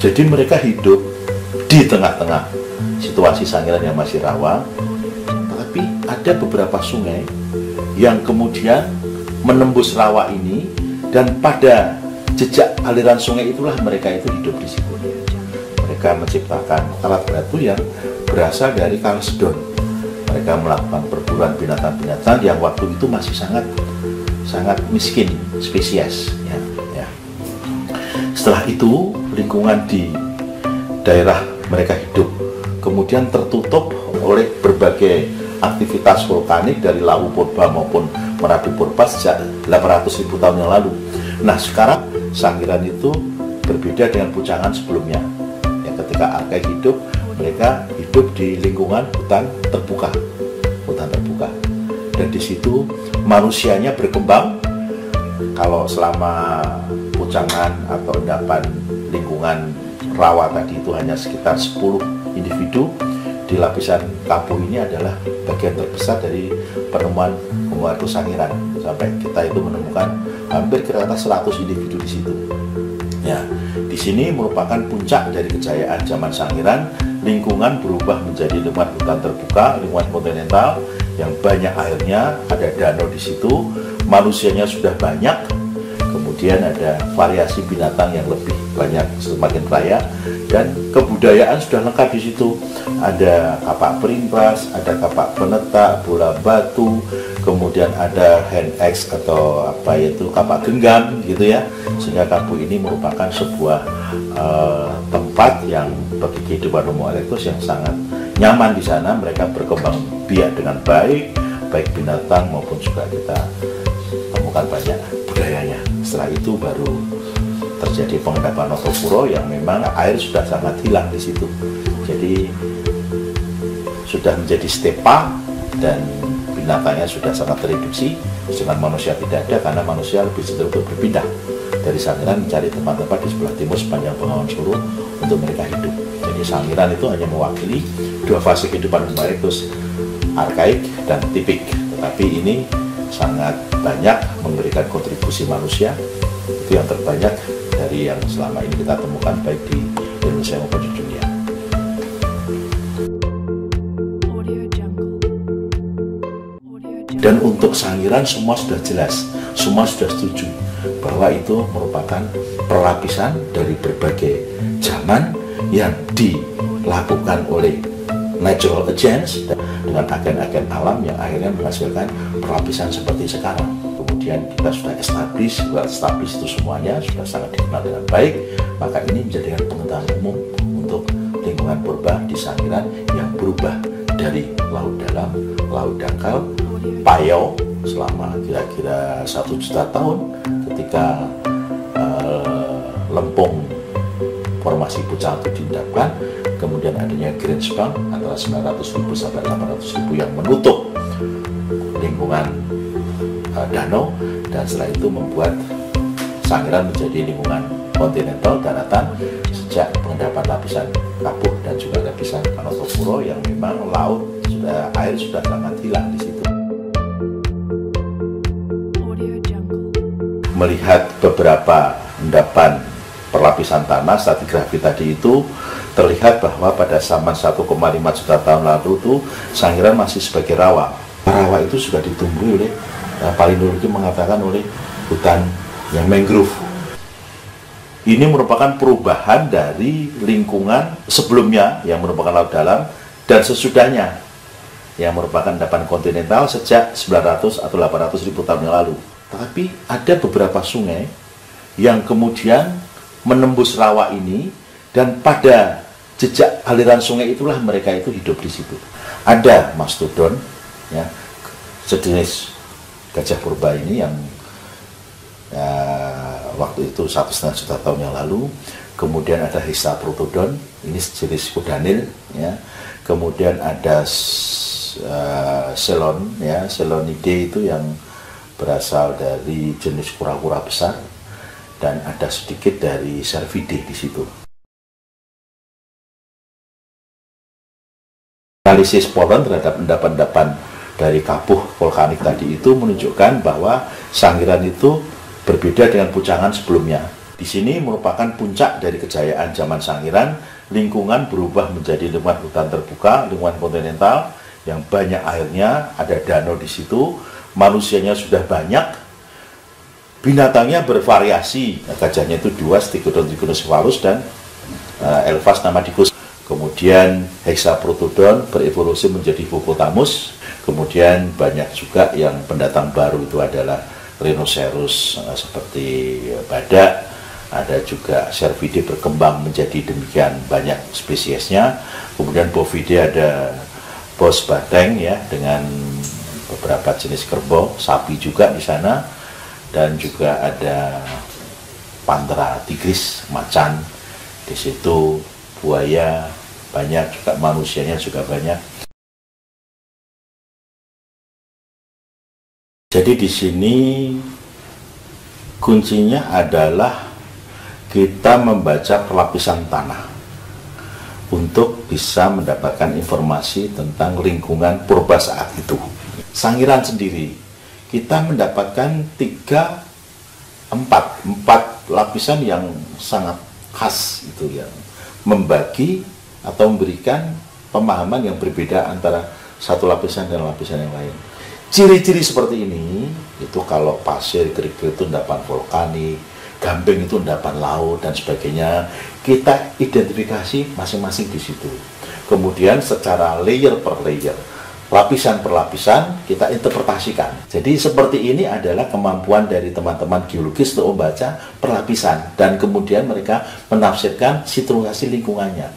Jadi mereka hidup di tengah-tengah situasi Sangiran yang masih rawa, tetapi ada beberapa sungai yang kemudian menembus rawa ini, dan pada jejak aliran sungai itulah mereka itu hidup di situ. Mereka menciptakan alat batu yang berasal dari kalsedon. Mereka melakukan perburuan binatang-binatang yang waktu itu masih sangat miskin spesies. Setelah itu lingkungan di daerah mereka hidup kemudian tertutup oleh berbagai aktivitas vulkanik dari Lawu Purba maupun Merapi Purba sejak 800.000 tahun yang lalu. Nah, sekarang Sangiran itu berbeda dengan Pucangan sebelumnya. Ketika Arkai hidup, mereka hidup di lingkungan hutan terbuka. Dan di situ manusianya berkembang. Kalau selama Pucangan atau endapan lingkungan rawa tadi itu hanya sekitar 10 individu, di lapisan Kapuh ini adalah bagian terbesar dari penemuan Batu Sangiran. Sampai kita itu menemukan hampir kira-kira 100 individu di situ. Ya, di sini merupakan puncak dari kejayaan zaman Sangiran. Lingkungan berubah menjadi lingkungan hutan terbuka, lingkungan kontinental yang banyak airnya, ada danau di situ, manusianya sudah banyak, kemudian ada variasi binatang yang lebih banyak, semakin kaya, dan kebudayaan sudah lengkap di situ. Ada kapak perimpas, ada kapak penetak, bola batu, kemudian ada hand axe atau apa itu kapak genggam gitu ya. Sehingga Kapuh ini merupakan sebuah tempat yang bagi kehidupan Homo erectus yang sangat nyaman di sana. Mereka berkembang biak dengan baik binatang maupun juga kita temukan banyak budayanya. Setelah itu baru terjadi pengendapan Notopuro yang memang air sudah sangat hilang di situ. Jadi sudah menjadi stepa dan binatangnya sudah sangat tereduksi, sedangkan manusia tidak ada karena manusia lebih cenderung untuk berpindah dari Sangiran mencari tempat-tempat di sebelah timur sepanjang Bengawan Solo untuk mereka hidup. Jadi Sangiran itu hanya mewakili dua fase kehidupan Homo erectus, arkaik dan tipik, tetapi ini sangat banyak memberikan kontribusi manusia. Itu yang terbanyak dari yang selama ini kita temukan baik di Indonesia maupun di dunia. Dan untuk Sangiran semua sudah jelas, semua sudah setuju bahwa itu merupakan pelapisan dari berbagai zaman yang dilakukan oleh natural agents dengan agen-agen alam yang akhirnya menghasilkan pelapisan seperti sekarang. Kemudian kita sudah establish itu semuanya, sudah sangat dikenal dengan baik, maka ini menjadikan pengetahuan umum untuk lingkungan purba di Sangiran yang berubah dari laut dalam, laut dangkal, payau selama kira-kira 1 juta tahun ketika lempung formasi Pucangan itu diendapkan, kemudian adanya Grensbang antara 900.000 sampai 800.000 yang menutup lingkungan danau, dan setelah itu membuat Sangiran menjadi lingkungan kontinental daratan sejak pengendapan lapisan Kapuh dan juga lapisan Notopuro yang memang air sudah sangat hilang di situ. Melihat beberapa endapan perlapisan tanah stratigrafi tadi itu, terlihat bahwa pada zaman 1,5 juta tahun lalu itu Sangiran masih sebagai rawa. Rawa itu sudah ditumbuhi oleh palinologi mengatakan oleh hutan yang mangrove. Ini merupakan perubahan dari lingkungan sebelumnya yang merupakan laut dalam dan sesudahnya yang merupakan endapan kontinental sejak 900 atau 800.000 tahun yang lalu. Tetapi ada beberapa sungai yang kemudian menembus rawa ini, dan pada jejak aliran sungai itulah mereka itu hidup di situ. Ada mastodon, ya, sejenis gajah purba ini yang waktu itu 1,5 juta tahun yang lalu. Kemudian ada Hisaprotodon, ini sejenis kudanil, ya. Kemudian ada Selon, ya, Selonidae itu yang berasal dari jenis kura-kura besar, dan ada sedikit dari Cervidae di situ. Analisis pollen terhadap endapan-endapan dari Kapuh vulkanik tadi itu menunjukkan bahwa Sangiran itu berbeda dengan Pucangan sebelumnya. Di sini merupakan puncak dari kejayaan zaman Sangiran. Lingkungan berubah menjadi lingkungan hutan terbuka, lingkungan kontinental yang banyak airnya, ada danau di situ, manusianya sudah banyak, binatangnya bervariasi. Gajahnya itu 2, Stegodon trigonocephalus dan Elvas namadicus. Kemudian Hexaprotodon berevolusi menjadi hippopotamus. Kemudian banyak juga yang pendatang baru itu adalah rhinoceros seperti badak. Ada juga cervidae berkembang menjadi demikian banyak spesiesnya. Kemudian bovidae ada bos badeng ya, dengan beberapa jenis kerbau, sapi juga di sana, dan juga ada pantera tigris, macan di situ, buaya banyak, juga manusianya juga banyak. Jadi di sini kuncinya adalah kita membaca pelapisan tanah untuk bisa mendapatkan informasi tentang lingkungan purba saat itu. Sangiran sendiri, kita mendapatkan 4 lapisan yang sangat khas itu, yang membagi atau memberikan pemahaman yang berbeda antara satu lapisan dan lapisan yang lain. Ciri-ciri seperti ini, itu kalau pasir, kerikil itu endapan vulkanik, gamping itu endapan laut dan sebagainya, kita identifikasi masing-masing di situ. Kemudian secara layer per layer, lapisan per lapisan, kita interpretasikan. Jadi seperti ini adalah kemampuan dari teman-teman geologis untuk membaca per lapisan, dan kemudian mereka menafsirkan situasi lingkungannya.